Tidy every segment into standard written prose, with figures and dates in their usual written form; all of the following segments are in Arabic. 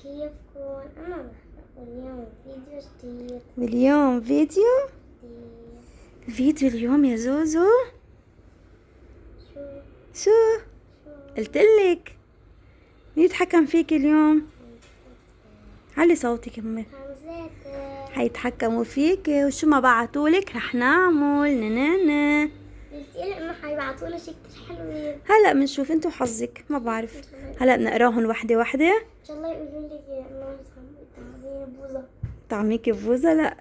كيفكم؟ أنا اليوم فيديو جديد. واليوم فيديو جديد. الفيديو اليوم يا زوزو شو شو قلتلك مين يتحكم فيك اليوم؟ علي صوتك امي. حمزات حيتحكموا فيك وشو ما بعتولك رح نعمل ننانا. قلتي لي إنه حيبعتولي شي كتير حلوين. هلا بنشوف انتو حظك ما بعرف. هلا بنقراهم وحده وحده. إن شاء الله يقولوا لي إنه تعملين بوزة. طعميك بوزة؟ لا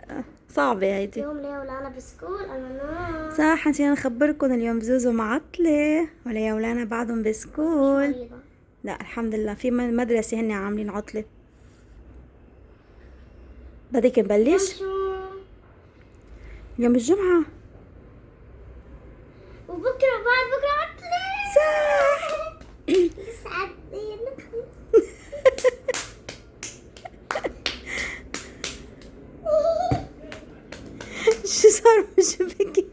صعبة هيدي. اليوم ليه ولا أنا بسكول أنا صح نسينا نخبركم اليوم زوزو معطلة ولا يا ولانا بعضهم بسكول. مريضة. لا الحمد لله في مدرسة هن عاملين عطلة. بدك نبلش؟ شو يوم الجمعة. وبكرة بعد بكرة عطلة. صح. يسعدني. شو صار شو بكي؟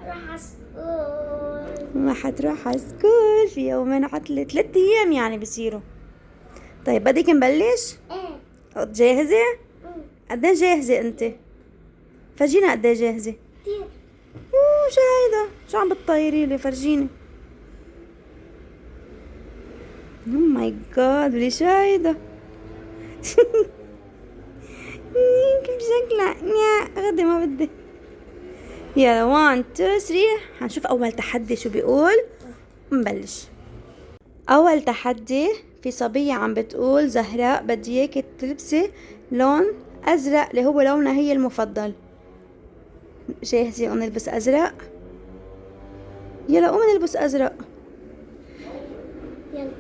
راح أسكول. ما حتروح على سكول في يومين عطلة 3 أيام يعني بصيروا. طيب بدك نبلش؟ إيه. جاهزة؟ قديه جاهزة انت؟ فرجينا قديه جاهزة. كتير. اوه شو هيدا؟ شو عم بتطيري لي؟ فرجيني. اوه ماي جاد ولي شو هيدا؟ كيف شكلها؟ يا غدي ما بدي. يلا 1 2 3 حنشوف اول تحدي شو بيقول. نبلش. اول تحدي في صبية عم بتقول زهراء بدي اياكي تلبسي لون ازرق اللي هو لونها هي المفضل. جاهزة نلبس ازرق؟ يلا قومي نلبس ازرق. يلا.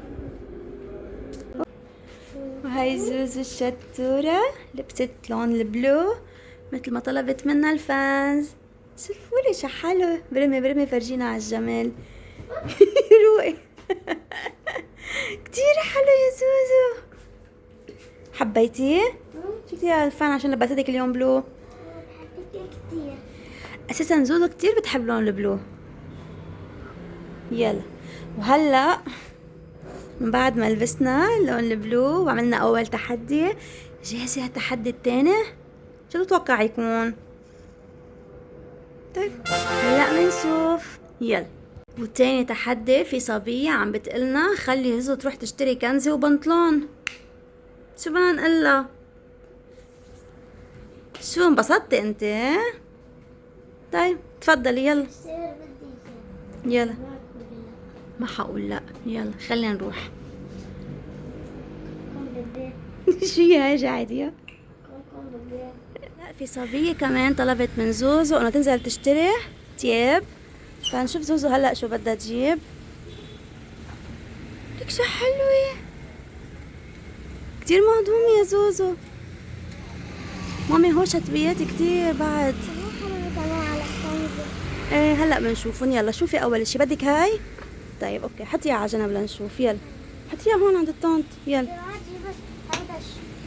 وهي زوزو الشطورة لبست لون البلو مثل ما طلبت منا الفانز. شوفولي شو حلو. برمي فرجينا على الجمال. روقي. كتير حلو يا زوزو. حبيتيه؟ شفتي الفان عشان لبستك اليوم بلو؟ بحبك كتير. اساسا زوزو كتير بتحب لون البلو. يلا وهلا من بعد ما لبسنا لون البلو وعملنا اول تحدي جاهزة التحدي التاني؟ شو تتوقع يكون؟ طيب هلا بنشوف. يلا والتاني تحدي في صبية عم بتقلنا خلي زوزو تروح تشتري كنزة وبنطلون. شو بدنا نقلها؟ شو انبسطتي انت؟ طيب تفضلي يلا. بصير بدي يلا ما حقول لا. يلا خلينا نروح. كم بدي شو يا جعدية؟ كم بدي. لا في صبية كمان طلبت من زوزو انه تنزل تشتري تياب. فنشوف زوزو هلا شو بدها تجيب. لك شو حلوة كتير مهضومة يا زوزو. مامي هون شتويات كتير بعد. حلوة كمان على الخنزة. ايه هلا بنشوفن. يلا شوفي اول شي بدك هاي. طيب اوكي حطيها على جنب لنشوف. يلا حطيها هون عند الطنط. يلا راجي بس هيدا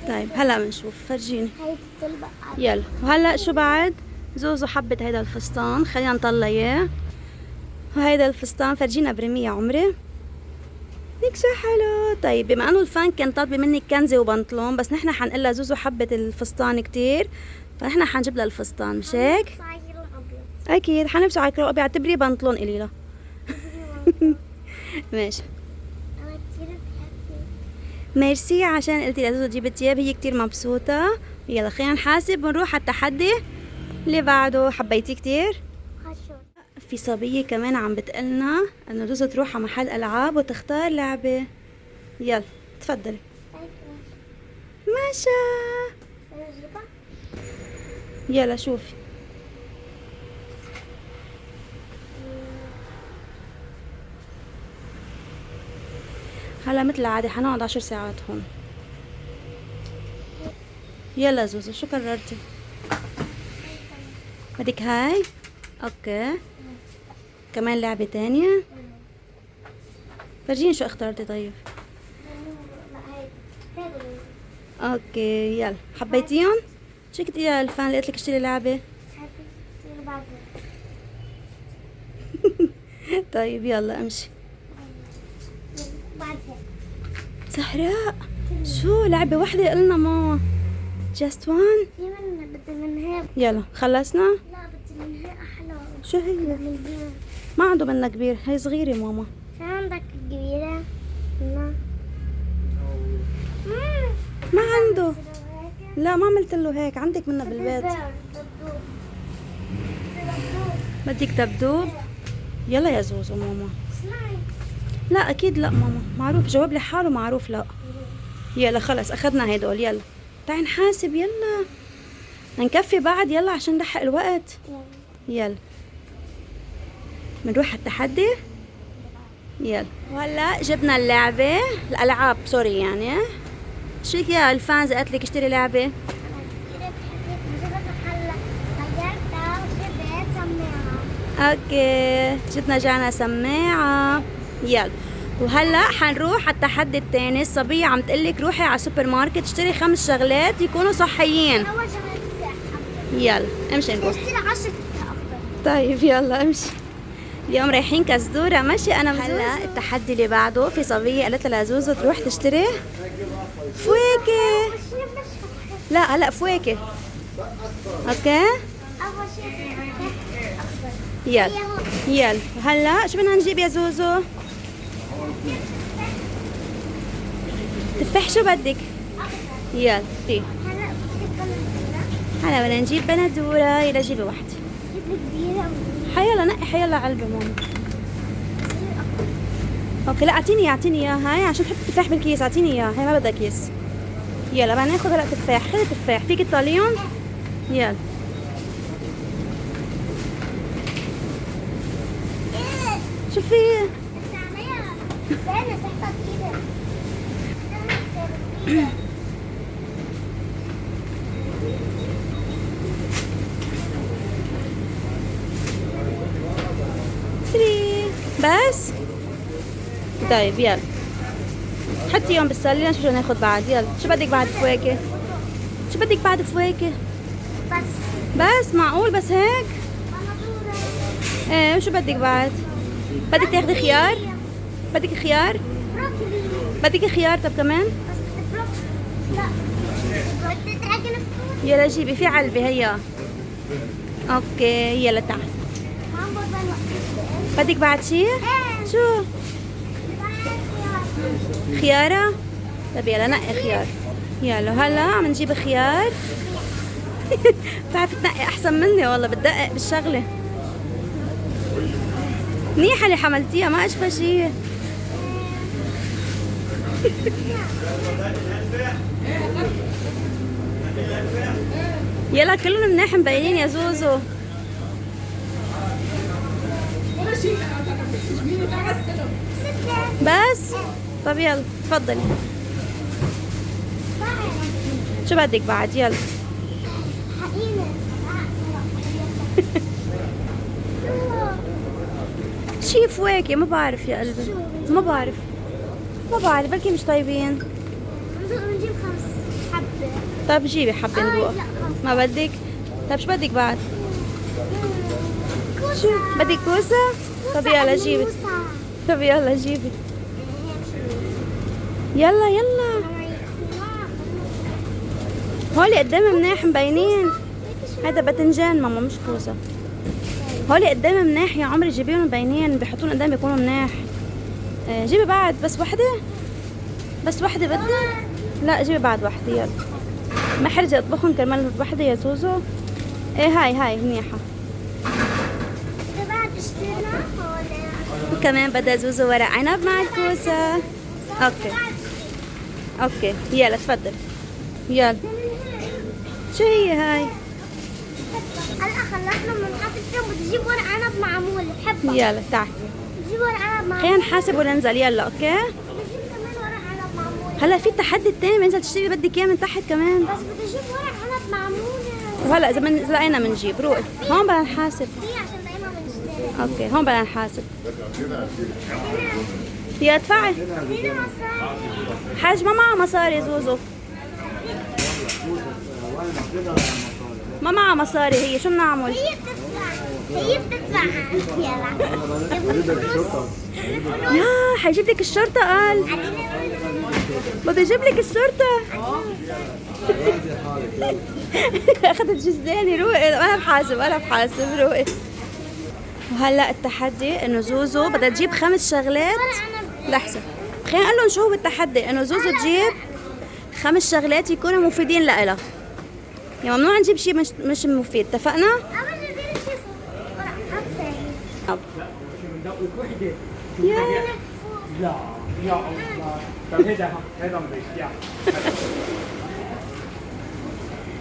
طيب هلا بنشوف فرجيني. هيدا تلبق. يلا وهلا شو بعد؟ زوزو حبت هيدا الفستان خلينا نطلع اياه. وهيدا الفستان فرجينا برمي يا عمري. ليك شو حلو. طيب بما انه الفان كان طالبه منك كنزه وبنطلون بس نحن حنقلها زوزو حبت الفستان كتير فنحن حنجيب لها الفستان مش هيك؟ صاير أبيض. اكيد حنلبسه على كرو اعتبريه بنطلون الي لا. ماشي أنا كتير بحبك. ميرسي عشان قلتي لزوزو تجيب التياب هي كتير مبسوطة. يلا خلينا نحاسب ونروح على التحدي اللي بعده. حبيتي كتير؟ خشوا. في صبية كمان عم بتقلنا انه زوزو تروح على محل العاب وتختار لعبة. يلا تفضلي. ماشا نجيبها. يلا شوفي. هلا مثل العادة حنقعد 10 ساعات هون. يلا زوزو شو قررتي؟ بدك هاي؟ اوكي كمان لعبة تانية. فرجيني شو اخترتي طيب. اوكي يلا حبيتيهم؟ شو كنت يا الفان اللي قلتلك اشتري لعبة؟ طيب يلا امشي. زهراء شو لعبة واحدة قلنا ماما؟ just one. في من بدي من هيك. يلا خلصنا؟ لا بدي من هيك أحلى. شو هي؟ من هيك. ما عنده منها كبير، هي صغيرة ماما. في عندك كبيرة؟ لا. ما عنده. لا ما عملت له هيك، عندك منها بالبيت. بدك دبدوب؟ يلا يا زوزو ماما. لا اكيد لا ماما، معروف جاوب لي حاله معروف لا. يلا خلص اخذنا هدول، يلا تعي نحاسب، يلا نكفي بعد، يلا عشان نلحق الوقت. يلا بنروح التحدي. يلا وهلا جبنا اللعبة، الألعاب سوري يعني. شو يا الفانز قالت لك اشتري لعبة؟ اوكي جبنا جانا سماعة. يلا وهلا حنروح على التحدي الثاني. الصبية عم تقلك روحي على السوبر ماركت اشتري 5 شغلات يكونوا صحيين. يلا امشي نروح. اشتري 10 طيب يلا امشي. اليوم رايحين كزدورة ماشي. انا هلا التحدي اللي بعده في صبية قالت لها لزوزو تروح تشتري فواكه. لا هلا فواكه. اوكي يلا يلا هلا شو بدنا نجيب يا زوزو؟ تفاح شو بدك؟ يلا في هلا بدنا نجيب بندورة. يلا جيبي واحدة. حيلا نقي حيلا علبة ماما. اوكي لا اعطيني اياها هاي عشان تحطي التفاح بالكيس. اعطيني اياها هاي ما بدها كيس. يلا بدنا ناخذ هلا تفاح. خذي تفاح. فيك تطاليهم؟ يلا شو في؟ بس طيب يلا حطيهم بالسله نشوف شو ناخذ بعد. يلا شو بدك بعد فواكه؟ شو بدك بعد فواكه؟ بس معقول بس هيك؟ ايه شو بدك بعد؟ بدك تاخذي خيار؟ بدك خيار؟ بدك خيار طب كمان؟ يلا جيبي في علبة هيا. اوكي يلا تعال. بدك بعد شي؟ شو؟ خيارة؟ طب يلا نقي خيار. يلا هلا عم نجيب خيار. بتعرفي تنقي احسن مني والله، بتدقق بالشغلة. منيحة اللي حملتيها ما اشبه شي. يلا كلهم مناح مبينين يا زوزو. بس طب يلا تفضلي. شو بدك بعد؟ يلا شي فواكه ما بعرف يا قلبي. ما بعرف بلكي مش طيبين. نجيب 5 حبة. طب جيبي حبة ندوق. ما بدك؟ طب شو بدك بعد؟ شو بدك كوسة؟ طب يلا جيبي. طب يلا جيبي. يلا يلا هولي قدام مناح مبينين. هذا باذنجان ماما مش كوسة. هولي قدام مناح يا عمري جيبيهم مبينين، بيحطون قدام بيكونوا مناح. جيبي بعد بس وحدة. بس وحدة بدي؟ لا جيبي بعد وحدة يلا. محرجة اطبخهم كرمال وحدة يا زوزو. ايه هاي منيحة. وكمان بدها زوزو ورق عنب مع الكوسة. اوكي يلا تفضل. يلا شو هي هاي؟ هلا خلصنا من حفلتهم. بدي اجيب ورق عنب معمول بحبها. يلا تعال بجيب ورق عنب معمول. خلينا نحاسب وننزل. يلا اوكي. بجيب كمان ورق عنب معمول. هلا في التحدي التاني بننزل تشتري بدك اياه من تحت كمان. بس بدي اجيب ورق عنب معمول. وهلا اذا لقينا بنجيب. روقي هون بدنا نحاسب. عشان دايما بنشتري. اوكي هون بدنا نحاسب. يا ادفعي. حاج ما معها مصاري زوزو. ما معها مصاري هي. شو بنعمل؟ هي بتدفع. يلا. يا حيجيب لك الشرطة قال. بدي اجيب لك الشرطة. اخذت جزداني. روقي، انا بحاسب روقي. وهلا التحدي انه زوزو بدها تجيب 5 شغلات. لحظة، خلينا نقول لهم شو هو التحدي. انه زوزو تجيب 5 شغلات يكونوا مفيدين لإلها. يعني ممنوع نجيب شيء مش مفيد، اتفقنا؟ يا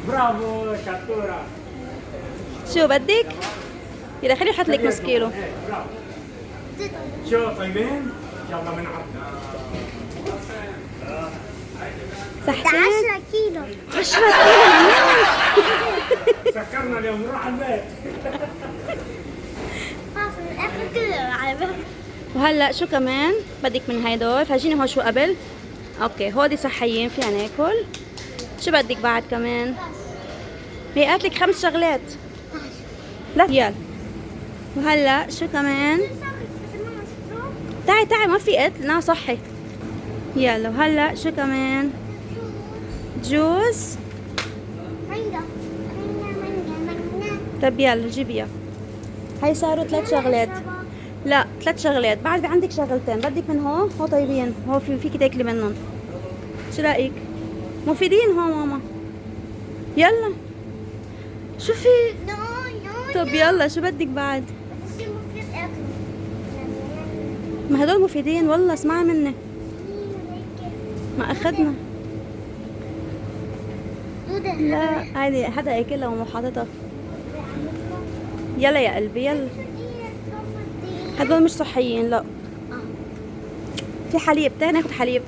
برافو شطورة. شو بدك؟ يلا خليه يحط لك نص كيلو. برافو. شو طيبين؟ يلا بنعرف. صحتين؟ 10 كيلو. 10 كيلو. سكرنا اليوم نروح على البيت. فاصل اخر كيلو على بالك. وهلا شو كمان بدك من هيدول؟ فرجيني هو شو قبل. اوكي هودي صحيين فينا ناكل. شو بدك بعد كمان؟ هي قالت لك 5 شغلات. لا يلا. وهلا شو كمان؟ تعي ما في قتل، لا صحي. يلا وهلا شو كمان؟ جوز. طب يلا جيبيها. هاي صاروا 3 شغلات. لا 3 شغلات، بعد عندك شغلتين. بدك من هو طيبين، هو فيكي تاكلي منهم. شو رايك؟ مفيدين هو ماما. يلا شوفي. طب يلا شو بدك بعد؟ ما هدول مفيدين والله، اسمعي مني. ما اخذنا. لا هذه حدا ياكلها ومو حاططها. يلا يا قلبي يلا. هدول مش صحيين لا. في حليب، تعالي ناخذ حليب.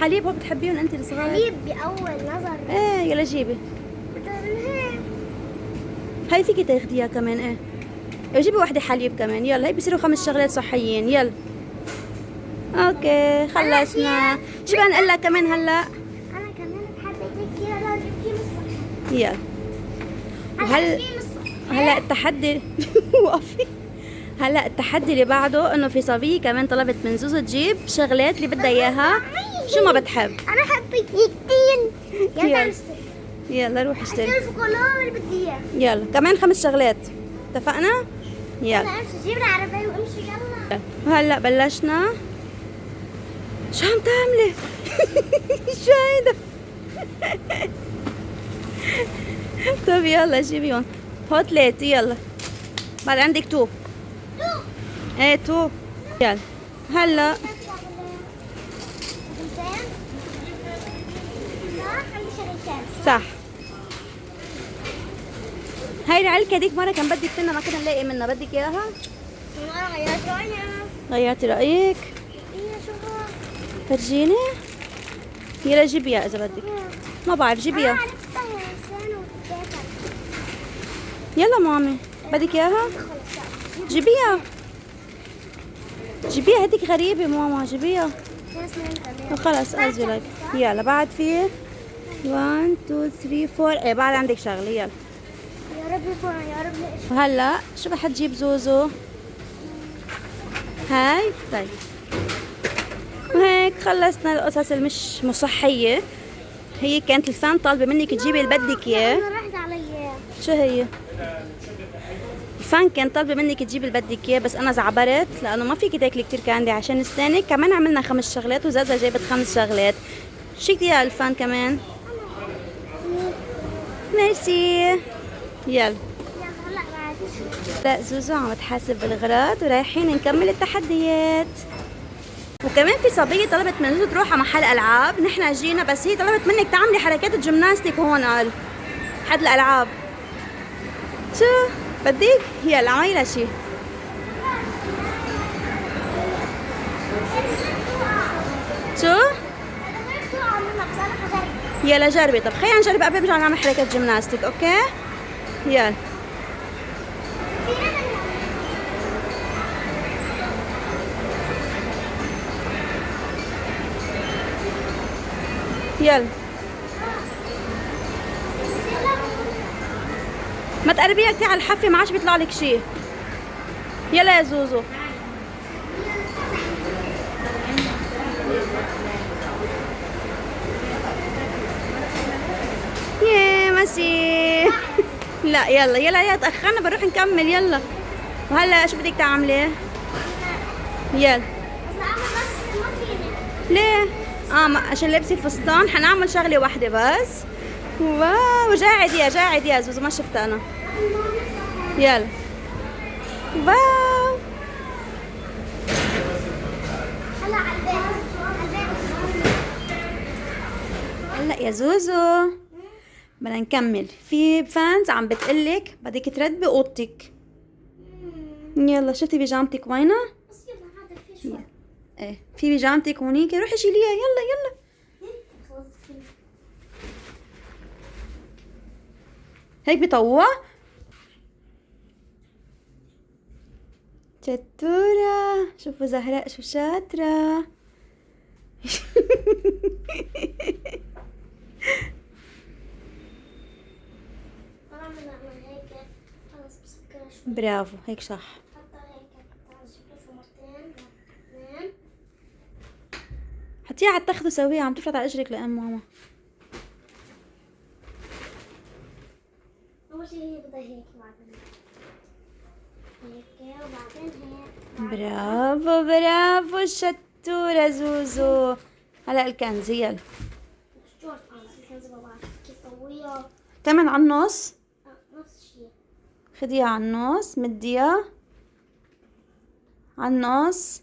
حليب هو بتحبيهم انت الصغار؟ حليب بأول نظر. ايه يلا جيبي. هاي فيكي تاخديها كمان. ايه جيبي وحده حليب كمان. يلا هي بصيروا 5 شغلات صحيين. يلا اوكي خلصنا. شو بدنا نقول لك كمان هلا؟ انا كمان بحب هيك يلا جبتي مصر. يلا هلا التحدي وقفي. هلا التحدي اللي بعده انه في صبيه كمان طلبت من زوزو تجيب شغلات اللي بدها اياها شو ما بتحب. انا حبيت كتير. يلا يلا روحي اشتري. الشوكولا اللي بدي اياه. يلا كمان 5 شغلات، اتفقنا؟ يلا انا امشي جيب العربية وامشي يلا. وهلا بلشنا. شو عم تعملي؟ شو هيدا؟ طب يلا جيبيهم. هو 3 يلا. بعد عندك 2. ايه 2. يلا هلا صح. هاي العلكة ديك مرة كان بدك منها ما كنا نلاقي منها، بدك اياها؟ انا غيرت رأيي. غيرتي رأيك؟ ايه شوفها. فرجيني. يلا جيبيها اذا بدك. ما بعرف جيبيها. عرفتها يا انسان وتاكل. يلا مامي بدك اياها؟ جيبيها جيبيها. هديك غريبة ماما جيبيها. خلص ازي لك. يلا بعد في 1 2 3 4. ايه بعد عندك شغلة. يلا يا رب يكون يا رب نقش. وهلا شو رح تجيب زوزو؟ هاي طيب. وهيك خلصنا القصص المش صحية. هي كانت الفان طالبة منك تجيبي اللي بدك اياه. انا راحت علي. شو هي؟ الفان كان طالبة منك تجيبي اللي بدك اياه، بس انا زعبرت لانه ما فيك تاكلي كتير كاندي عشان السنة. كمان عملنا 5 شغلات وزازا جابت 5 شغلات. شو بدي اياها الفان كمان؟ ميرسي. يلا هلا بعد. لا زوزو عم تحاسب بالغراض ورايحين نكمل التحديات. وكمان في صبية طلبت من زوزو تروح على محل ألعاب. نحن جينا بس هي طلبت منك تعملي حركات الجيمناستيك هون. قال حد الألعاب. شو بدك؟ يلا عملي لها شي. شو؟ يلا جربي. طب خلينا نجرب قبل نرجع نعمل حركات جيمناستيك. اوكي يلا. يلا ما تقربيها كتير على الحافة، ما عادش بيطلع لك شيء. يلا يا زوزو. روسي. لا يلا يلا يلا تأخرنا بنروح نكمل يلا. وهلا شو بدك تعملي؟ يلا. بس اعمل بس ما فيني. ليه؟ عشان لبسي فستان حنعمل شغلة واحدة بس. واو جاعد يا زوزو ما شفت انا. يلا. واو. هلا على البيت. هلا يا زوزو بدنا نكمل. في فانز عم بتقلك بدك ترتبي اوضتك. يلا شفتي بيجامتك وينها؟ بس يلا هذا في شوي. ايه في بيجامتك هونيك، روحي شيليها يلا يلا. خلص فيني. هيك بطوع. شطورة. شوفوا زهراء شو شاطرة. نعمل هيك. خلص بسكرها شوي. برافو هيك صح. حتى هيك تعجب مرتين. اثنين. حطيها على التخت وسويها عم تفلت على اجرك لأم ماما. أول شي هي بدها هيك بعدين هيك وبعدين هيك. برافو برافو شطورة زوزو. هلا الكنز يلا. شو أنا الكنزة ما بعرف كيف طويها. كمان على النص. نفس الشي. خديها على النص مديها على النص.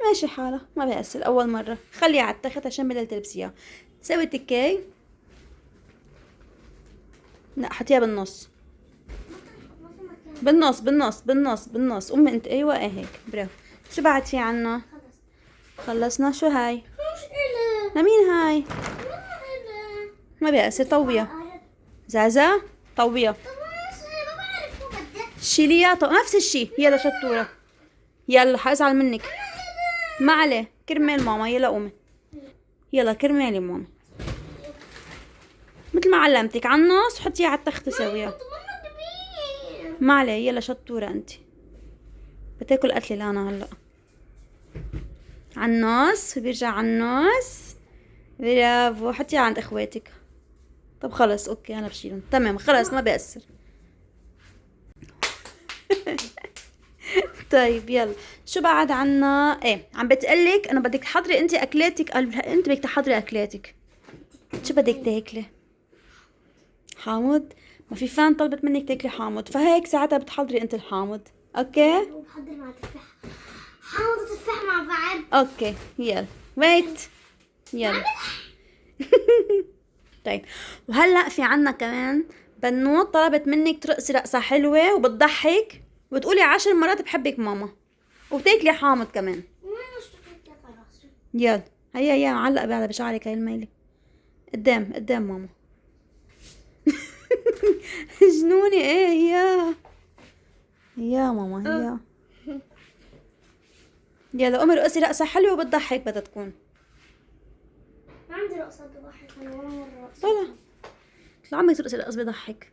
ماشي حالة ما بيأثر أول مرة. خليها على التخت عشان بدل تلبسيها. سوي تكاي. لا حطيها بالنص. ما في مكان. بالنص أمي انت أيوة ايه هيك برافو. شو بعد في عنا؟ خلصنا. شو هاي؟ مش إله. لمين هاي؟ ما إله. ما بيأثر طويها. زازا طويها. طب ما بعرف شو بدك. شيليها نفس الشي. يلا شطورة. يلا حازعل منك. ما عليه كرمال ماما. يلا قومي يلا كرمالي ماما. مثل ما علمتك على النص حطيها على التخت سويها. ما عليه يلا شطورة انت. بتاكل قتلي لانا هلا. على النص بيرجع على النص. برافو حطيها عند اخواتك. طب خلص اوكي انا بشيلهم تمام خلص ما بيأثر. طيب يلا شو بعد عنا؟ ايه عم بتقلك انا بدك تحضري انت اكلاتك. انت بدك تحضري اكلاتك. شو بدك تاكلي؟ حامض. ما في فان طلبت منك تاكلي حامض فهيك ساعتها بتحضري انت الحامض. اوكي وبحضر مع تفاح. حاولوا تفاح مع بعض. اوكي يلا ويت يلا. طيب وهلا في عنا كمان بنوت طلبت منك ترقصي رقصة حلوة وبتضحك وتقولي 10 مرات بحبك ماما وبتاكلي حامض كمان. مش تفكر خلاص. يلا هيا معلقة بعدها بشعرك هاي الميلة. قدام ماما. جنوني ايه يا ماما يا. يلا قومي رقصي رقصة حلوة وبتضحك بدها تكون. ما عندي رقصة تضحك أنا ولا مرة. طلع عمك ترقصي رقص بضحك.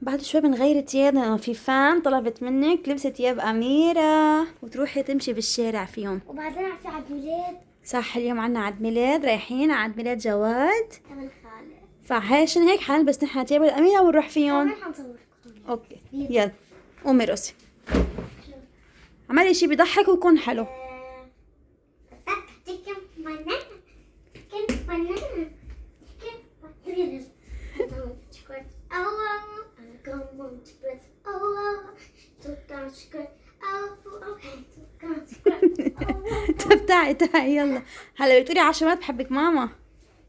بعد شوي بنغير تياب لأنه في فان طلبت منك لبسة تياب أميرة وتروحي تمشي بالشارع فيهم. وبعدين في عيد ميلاد. صح اليوم عنا عيد ميلاد رايحين على عيد ميلاد جواد. ابن خالي. فعشان هيك حنلبس نحن تياب الأميرة ونروح فيهم. كمان حنصور. اوكي يلا قومي رقصي. عملي شي بيضحك ويكون حلو. تكن بنانا. تكن بنانا. تكن بنانا. أنا كمان تبرد. تكن شكر. طب تعي يلا. هلا بتقولي 10 مرات بحبك ماما.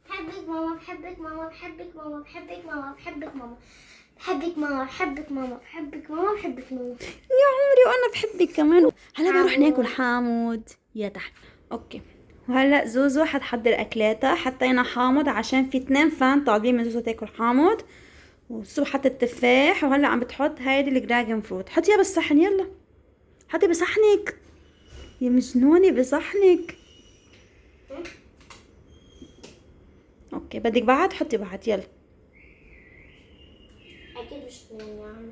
بحبك ماما بحبك ماما بحبك ماما بحبك ماما بحبك ماما بحبك ماما بحبك ماما بحبك ماما بحبك ماما. يا عمري وانا بحبك كمان. هلا بنروح ناكل حامض يا تحت. اوكي وهلا زوزو حتحضر اكلاتها. حطينا حامض عشان في 2 فان طالبين من زوزو تاكل حامض. وسو حط التفاح وهلا عم بتحط هيدي الدراجون فروت. حطيها بالصحن يلا. حطي بصحنك يا مجنونة بصحنك. اوكي بدك بعد حطي بعد يلا. أكيد مش اثنين يعني.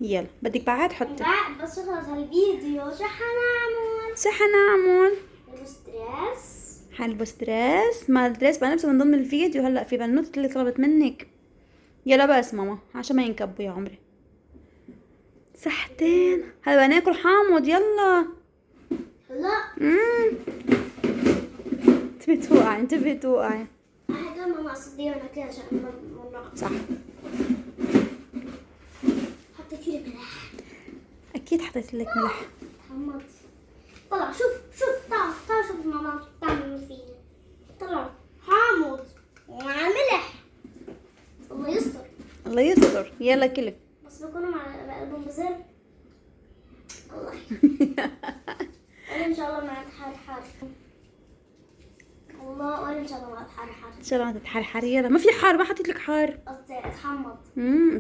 يلا بدك بعد حطي. بس خلص هالفيديو شو حنعمل؟ شو حنعمل؟ لبس دريس. حلبس دريس. ما الدريس بنلبسه من ضمن الفيديو. هلا في بنوتة اللي طلبت منك. يلا بس ماما عشان ما ينكبوا يا عمري. صحتين. هلا بناكل حامض يلا. لا. انتبهي توقعي انتبهي توقعي. هذا ماما قصدي انا كده عشان ما صح. حطيت لي ملح. اكيد حطيت لك ملح. حمض. طلع شوف تعال شوف ماما بتعمل فيني. طلع حامض ومع ملح. الله يستر. الله يستر. يلا كلي. بس بكونوا مع قلبهم بزر. الله. ولا ان شاء الله مع الحار. الله ولا ان شاء الله مع الحار. ان شاء الله ما تتحرحري. يلا ما في حار. ما حطيت لك حار. قصدي اتحمض.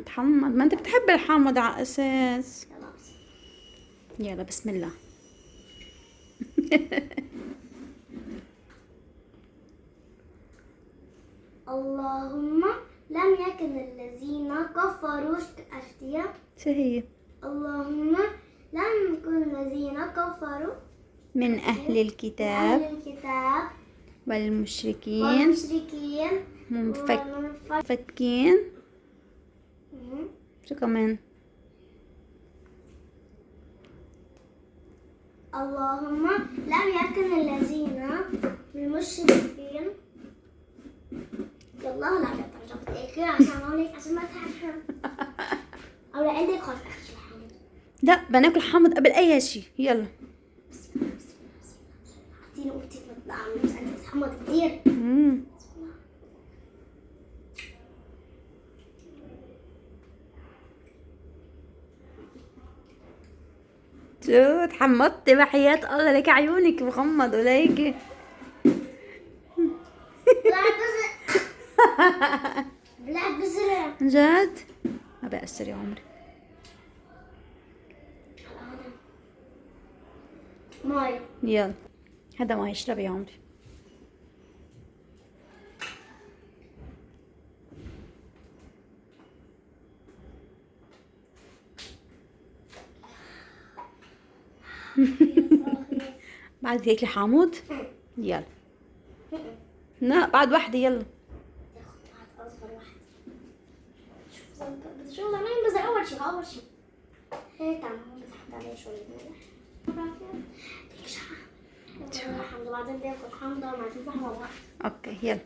تحمض. ما انت بتحب الحامض على اساس. يلا بس. يلا بسم الله. اللهم لم يكن الذين كفروا أفتيا. شو هي؟ اللهم لم يكن الذين كفروا من أهل الكتاب أهل الكتاب والمشركين والمشركين منفكين. شو كمان؟ اللهم لم يكن الذين المشركين. يلا لا ترجع عشان أقولك عشان ما تحرم أو لا عندك خلاص أخشى الحامض. لا بناكل حامض قبل أي شيء. يلا. أعطيني أختك ما تطلعش حامض كتير. شو تحمضتي بحياة الله. لك عيونك مغمض وليكي. بلعب بزرع. جد ما بأثر يا عمري. ماي. يلا هذا ما يشرب يا عمري. بعد هيك حامض. يلا. لا بعد واحدة. يلا. بعد أصغر واحد. شوف شو زمان بس أول شيء هيك عم بتحط عليه شوية ملح. حمض وبعدين بياخد حمضة مع تفاح مع بعض. اوكي يلا.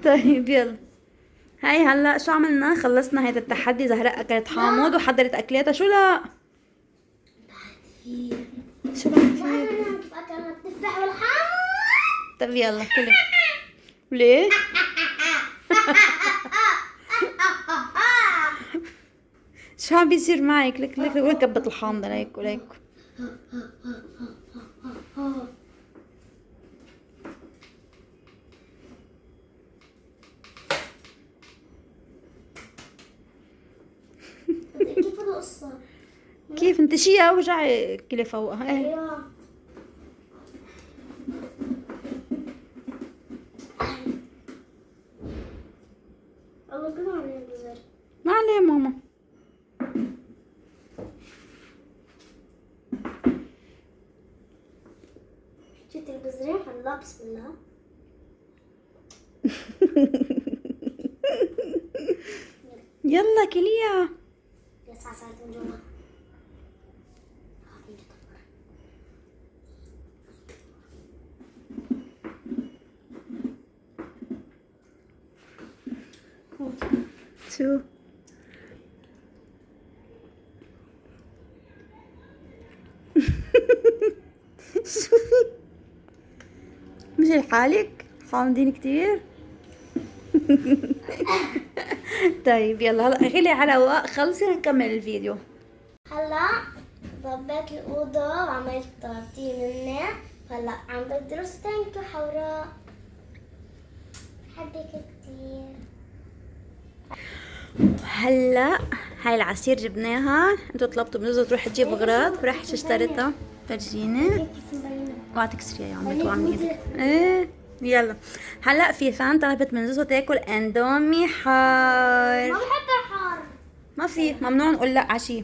طيب يلا. هاي هلا شو عملنا؟ خلصنا هيدا التحدي. زهراء اكلت حامض وحضرت اكلاتها. شو لا؟ شو بعد في؟ أنا كيف أكلنا التفاح والحمض. طيب يلا كلي. ليه؟ شو عم بيصير معك؟ لك وين كبت الحامضة؟ ليك وليك. كيف القصة؟ كيف انت شيء ورجعي كلي فوقها. ايه أيوة. الله كله عم ينبذر. ما عليه ماما. شفت البذرين هلا بسم الله. يلا كليها. لسه صارت من جوا. شو مش لحالك حامضين كتير. طيب يلا هلا غلي على رواق. خلصي نكمل الفيديو. هلا ضبيت الأوضة وعملت طرطين منه. هلا عم بدرس تانكة حوراء. بحبك كتير. هلا هاي العصير جبناها. انتوا طلبتوا من زوزو تروح تجيب اغراض. ورحت اشتريتها. فرجيني. كيف مبينة؟ اوعى تكسريها يا عمي. توعى من ايدك. ايه يلا. هلا في فان طلبت من زوزو تاكل اندومي حار. ما بحب الحار. ما في، ممنوع نقول لا عشي.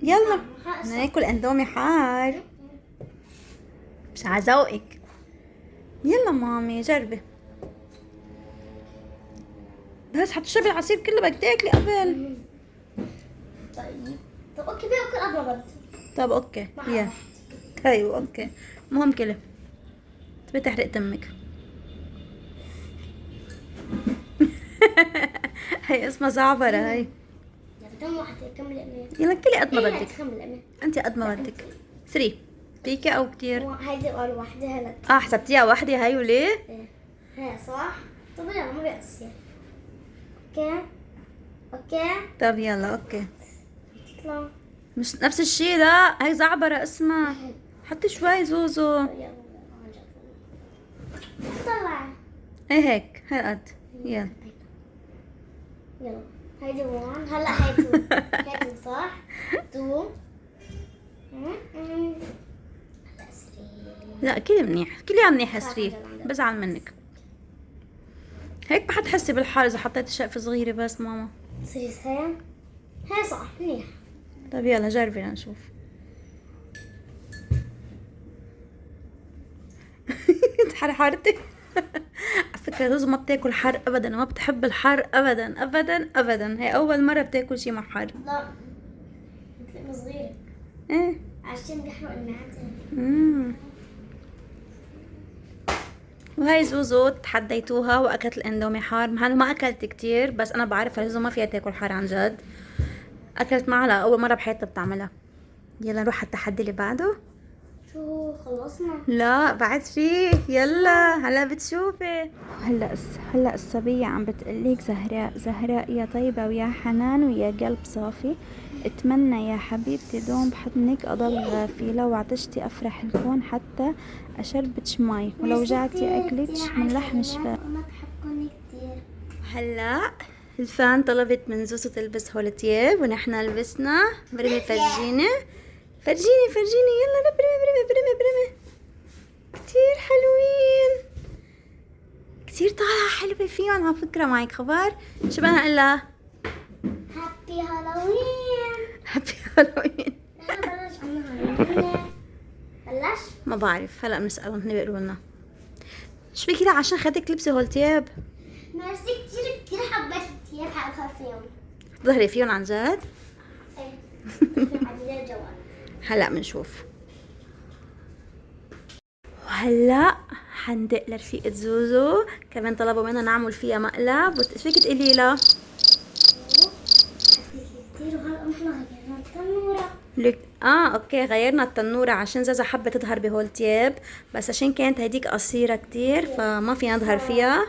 يلا بدنا ناكل اندومي حار، مش عذوقك. يلا مامي جربي، بس حتشربي العصير كله بدك تاكلي قبل. طيب اوكي باكل قبل ما بدي. طب اوكي يلا. ايوه اوكي، المهم كله تبي تحرق تمك. هي اسمها زعبرة هي. يلا كم واحدة كمل أمي. يلا كلي قد ما بدك، كمل أمي. انت قد ما بدك. 3 فيكي او كتير؟ هيدي أول واحدة هلا. حسبتيها واحدة هاي وليه؟ إيه هي صح؟ طب يلا ما بيقصر. اوكي اوكي طب يلا اوكي. تطلع. مش نفس الشي، لا هي زعبرة اسمها. حطي شوي زوزو. يلا طلع. ايه هيك هالقد. يلا يلا هيدي 1 هلا هيدي 2 هيدي صح؟ 2 هلا 3. لا كلي منيح، كليها منيح يا سري، بزعل منك. هيك ما حتحسي بالحار اذا حطيتي شقفة صغيرة بس ماما. 3 هي صح منيح. طب يلا جربي لنشوف. حرتي. على فكرة زوزو ما بتاكل حر ابدا، ما بتحب الحر ابدا ابدا ابدا. هي اول مرة بتاكل شي مع حر. لا مثل صغيرة ايه عشان بيحرق المعدة. وهي زوزو تحديتوها واكلت الاندومي حار. انا ما اكلت كتير، بس انا بعرف زوزو ما فيها تاكل حار عن جد. اكلت معها اول مرة بحياتها بتعملها. يلا نروح على التحدي اللي بعده. شو خلصنا؟ لا بعد فيه، يلا هلا بتشوفي. هلا الصبية عم بتقلك زهراء يا طيبة ويا حنان ويا قلب صافي، اتمنى يا حبيبتي دوم بحضنك اضل غافلة، وعطشتي افرح الكون حتى اشربتش مي، ولو جعتي اكلتش من لحم شفاء. ما بحبكم كتير. هلا الفان طلبت من زوزو تلبس هول التياب ونحن لبسنا. برمي فرجيني يلا برمي. كتير حلوين، كتير طالعة حلوة فيهم على فكرة. معك خبر شو بدنا نقول لها؟ هابي هالوين. هابي هالوين. انا بلش عنا هالوين. بلش؟ ما بعرف، هلا بنسألهم هن بيقولوا لنا. شو بكي عشان خدك لبسي هول التياب؟ ميرسي كتير حبيت كتير حابها فيهم. ظهري فيهم عن جد؟ ايه في عديد الجوال. هلا بنشوف. وهلا حندق لرفيقة زوزو، كمان طلبوا منا نعمل فيها مقلب. فيك تقولي لها؟ كتير وهلا نحن غيرنا التنورة. لك اوكي غيرنا التنورة عشان زازا حابة تظهر بهول تياب، بس عشان كانت هيديك قصيرة كتير فما فينا نظهر فيها،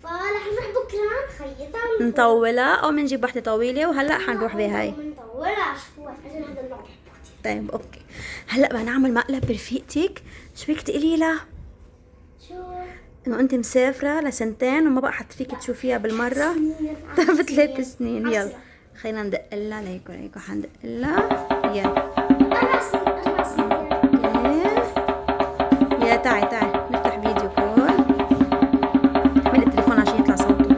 فرح نروح بكرة نخيطها نطولها او منجيب وحدة طويلة. وهلا حنروح بهاي. نطولها شوي عشان هذا النوع بحبه كتير. طيب اوكي هلا بدنا نعمل مقلب برفيقتك. شو بدك تقولي لها؟ شو؟ انه انت مسافرة لسنتين وما بقى حتفيك تشوفيها بالمرة. طيب 3 سنين. يلا خلينا ندق لها. ليكو حندق لها. يلا 4 سنين. اوكي يا تعي نفتح فيديو كول. اعملي التليفون عشان يطلع صوته.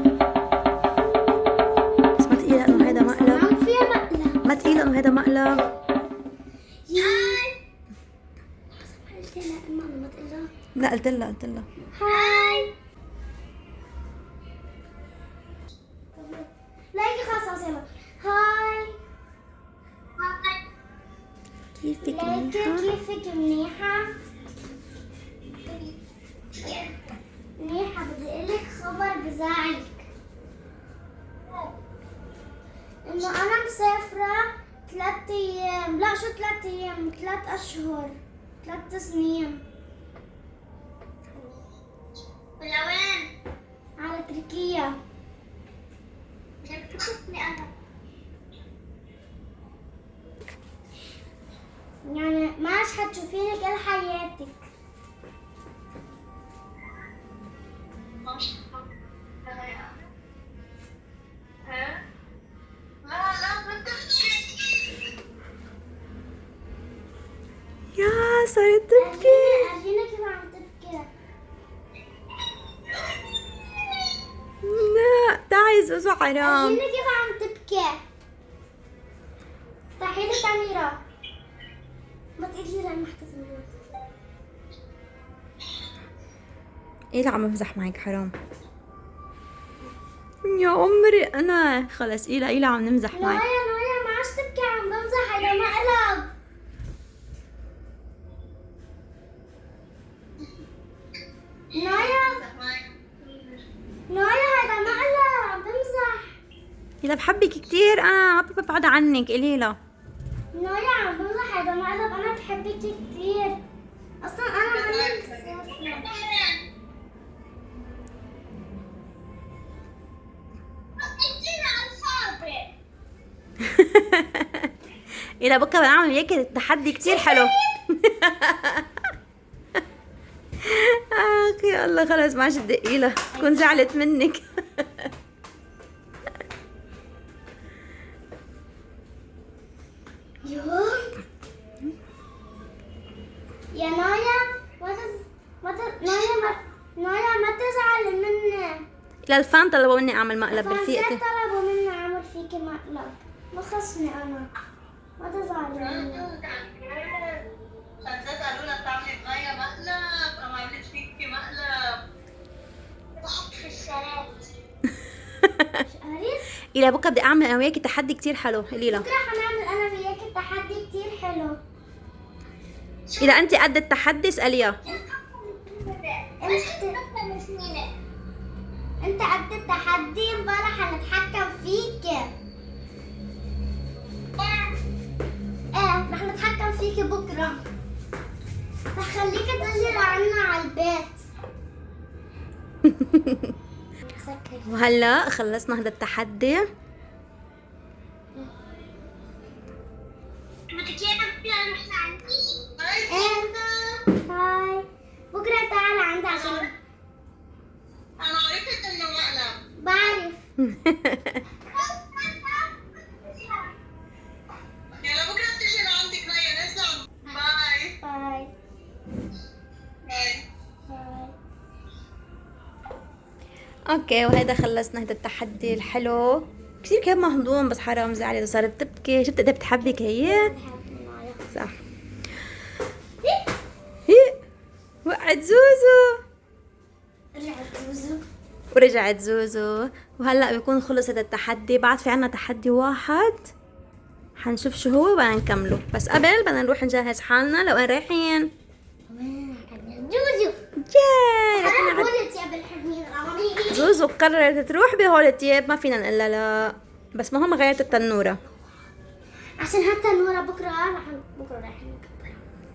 بس ما تقيلة انه هيدا مقلب. عم فيها مقلب. ما تقيلة انه هيدا مقلب. هاي. قلت لها الماما ما تقول لها. لا قلت لها. هاي. لايكي خلاص يلا. هاي. كيفك لايكي منيحة؟ كيفك منيحة؟ منيحة. بدي اقلك خبر بزعلك. انه انا مسافرة 3 ايام. لا شو 3 ايام، 3 اشهر، 3 سنين. وين؟ على تركيا. يعني ماش حتشوفيني كل حياتك. يا صارت تبكي. أرجينا كيف عم تبكي. لا تعي زوزو حرام. هنا كيف عم تبكي؟ افتحي لي الكاميرا. ما تقولي لي ما حتزمني. ايه اللي عم بمزح معك حرام؟ يا عمري انا خلص ايه عم نمزح معك. نويا ما عادش تبكي، عم بمزح، هيدا مقلب. نويا هيدا مقلب، عم بمزح. اذا بحبك كتير انا ما ببعد عنك قولي له. نويا عم بمزح، هيدا مقلب، انا بحبك كتير. اصلا انا ماني مسافرة. إذا بكره بنعمل وياك تحدي كتير حلو. اخي الله خلص ما عادش تدقي له، تكون زعلت منك. يا نويا نويا ما تزعلي مني. للفان طلبوا مني اعمل مقلب فرنسيات برفيقتي. طلبوا مني اعمل فيكي مقلب، ما خصني انا، ما تزعلي مني. فرنسيات قالوا لها بتعملي معايا مقلب، قام عملت فيكي مقلب. بحط في الشارات. مش قريت؟ إذا بكره بدي اعمل انا وياكي تحدي كتير حلو قولي له. بكره حنعمل انا وياكي تحدي كتير حلو. اذا انت قد التحدي اساليها. انت قد التحدي، امبارح حنتحكم فيك. ايه رح نتحكم فيك بكره، رح خليك تجي لعنا على البيت. سكري. وهلا خلصنا هذا التحدي. باي. بكره تعال عندي عشان انا عرفت انه مقلب. بعرف. يلا بكره بتجي لعندك نايا نسلم. باي. باي باي. باي. اوكي وهيدا خلصنا هذا التحدي الحلو كثير، كان مهضوم بس حرام زعلت صارت تبكي. شفت قد إيه بتحبك هي؟ صح. هي وقعت زوزو رجعت زوزو. ورجعت زوزو. وهلا بيكون خلص هذا التحدي. بعد في عنا تحدي واحد حنشوف شو هو وبدنا نكمله، بس قبل بدنا نروح نجهز حالنا. لوين رايحين؟ زوزو. ياي انا رح نعد- قلت يا بالحضني العمري. زوزو قررت تروح بهول التياب، ما فينا نقول لها لا، بس مهم غيرت التنورة. عشان حتى نورا بكره رايحين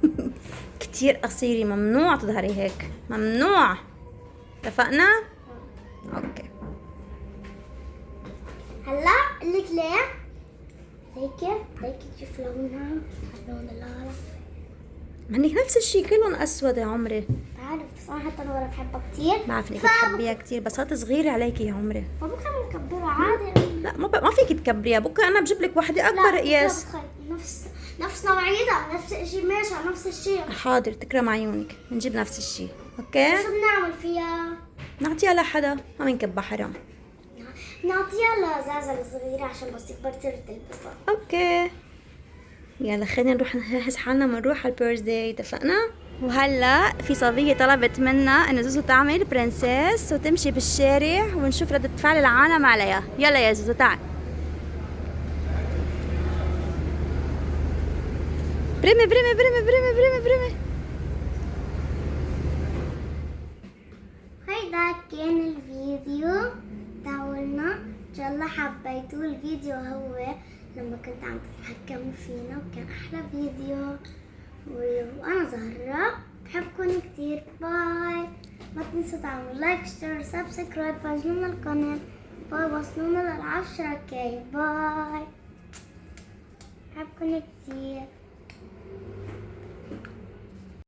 نكبر. كتير قصيرة، ممنوع تظهري هيك، ممنوع. اتفقنا؟ اوكي. هلا اقول لك ليه؟ ليكي تشوف لونها، لون اللارا. عندك نفس الشي كلهم اسود يا عمري. بعرف بس انا حتى نورا بحبها كتير. بعرف انك بتحبيها كتير بس هات صغيرة عليكي يا عمري. فبكره بنكبرها عادي. لا ما فيك تكبريها، بكره انا بجيب لك وحدة اكبر قياس. نفس نوعيتها، نفس الشيء، ماشي نفس الشيء. حاضر تكرم عيونك، بنجيب نفس الشي. اوكي شو بنعمل فيها؟ نعطيها لحدا، ما بنكبها حرام. نعطيها لزازة الصغيرة عشان بس تكبر تصير تلبسها. اوكي يلا خلينا نروح نجهز حالنا ونروح على البيرث داي. اتفقنا؟ وهلا في صبية طلبت منا انه زوزو تعمل برنسيس وتمشي بالشارع ونشوف ردة فعل العالم عليها. يلا يا زوزو تعال. برمي برمي برمي برمي برمي برمي. هيدا كان الفيديو تاعنا، ان شاء الله حبيتوه. الفيديو هو لما كنت عم تتحكموا فينا، وكان احلى فيديو. وانا زهرة بحبكم كتير. باي. ما تنسوا تعملوا لايك شير سبسكرايب، فعلوا القناة. باي. وصلونا لل10K. باي. بحبكم كتير.